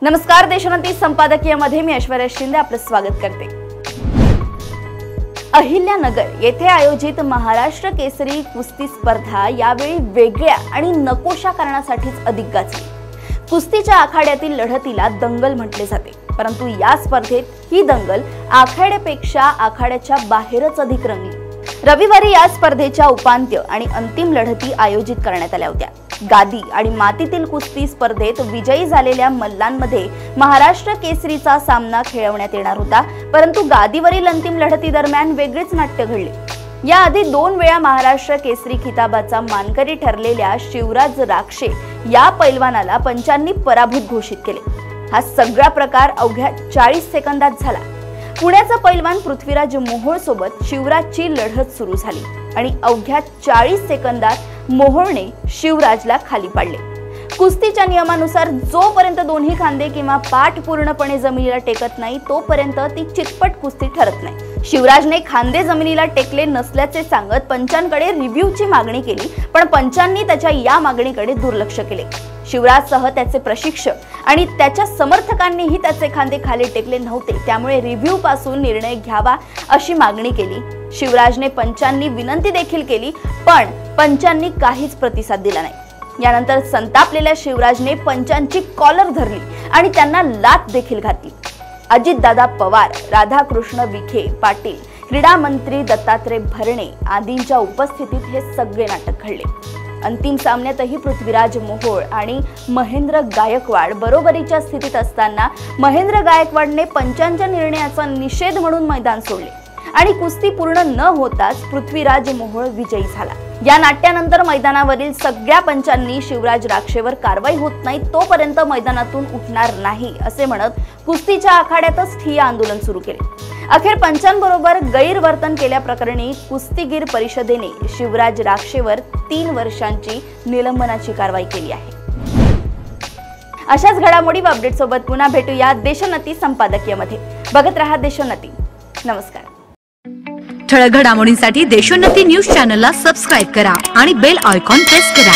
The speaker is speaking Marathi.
नमस्कार, देशोन्नती संपादकीयमध्ये मी ऐश्वर्या शिंदे आपलं स्वागत करते। अहिल्यानगर येथे आयोजित महाराष्ट्र केसरी कुस्ती स्पर्धा यावेळी वेगळ्या आणि नकोशा कारणासाठीच अधिक गाजली। कुस्तीच्या आखाड्यातील लढतीला दंगल म्हटले जाते, परंतु या स्पर्धेत ही दंगल आखाड्यापेक्षा आखाड्याच्या बाहेरच अधिक रंगली। रविवारी या स्पर्धेच्या उपांत्य आणि अंतिम लढती आयोजित करण्यात आल्या होत्या। गादी आणि मातीतील कुस्ती स्पर्धेत विजयी झालेल्या मल्लांमध्ये महाराष्ट्र केसरीचा सामना खेळवण्यात येणार होता, परंतु गादीवरील अंतिम लढती दरम्यान वेगळेच नाट्य घडले। याआधी 2 वेळा महाराष्ट्र केसरी खिताबाचा मानकरी ठरलेल्या शिवराज राक्षे या पैलवानाला पंचांनी पराभूत घोषित केले। हा सगळा प्रकार अवघ्या 40 सेकंदात झाला। पुण्याचा पैलवान पृथ्वीराज मोहोळ सोबत शिवराजची लढत सुरू झाली आणि अवघ्या 40 सेकंदात मोहोळने शिवराजला खाली पाडले। कुस्तीच्या नियमानुसार जोपर्यंत दोन्ही खांदे किंवा पाठ पूर्णपणे जमिनीला टेकत नाही तोपर्यंत ती चितपट कुस्ती ठरत नाही। शिवराजने खांदे जमिनीला टेकले नसल्याचे सांगत पंचांकडे रिव्ह्यूची मागणी केली, पण पंचांनी त्याच्या या मागणीकडे दुर्लक्ष केले। शिवराजसह त्याचे प्रशिक्षक आणि त्याच्या समर्थकांनीही त्याचे खांदे खाली टेकले नव्हते, त्यामुळे रिव्ह्यू पासून निर्णय घ्यावा अशी मागणी केली। शिवराजने पंचांनी विनंती देखील केली, पण पंचांनी काहीच प्रतिसाद दिला नाही। यानंतर संतापलेल्या शिवराजने पंचांची कॉलर धरली आणि त्यांना लाथ देखील घातली। अजितदादा पवार, राधाकृष्ण विखे पाटील, क्रीडा मंत्री दत्तात्रय भरणे आदींच्या उपस्थितीत हे सगळे नाटक घडले। अंतिम सामन्यातही पृथ्वीराज मोहोळ आणि महेंद्र गायकवाड बरोबरीच्या स्थितीत असताना महेंद्र गायकवाडने पंचांच्या निर्णयाचा निषेध म्हणून मैदान सोडले आणि कुस्ती पूर्ण न होताच पृथ्वीराज मोहोळ विजयी झाला। या नाट्यानंतर मैदानावरील सगळ्या पंचांनी शिवराज राक्षेवर कारवाई होत नाही तोपर्यंत मैदानातून उठणार नाही असे म्हणत कुस्तीच्या आखाड्यातच ठिय्या आंदोलन सुरू केले। अखेर पंचांबरोबर गैरवर्तन केल्याप्रकरणी कुस्तीगीर परिषदेने शिवराज राक्षेवर 3 वर्षांची निलंबनाची कारवाई केली आहे। अशाच घडामोडी व अपडेट सोबत पुन्हा भेटूया देशोन्नती संपादकीयमध्ये। बघत रहा देशोन्नती। नमस्कार। ठळक घडामोडींसाठी देशोन्नती न्यूज चॅनलला सबस्क्राइब करा आणि बेल आयकॉन प्रेस करा।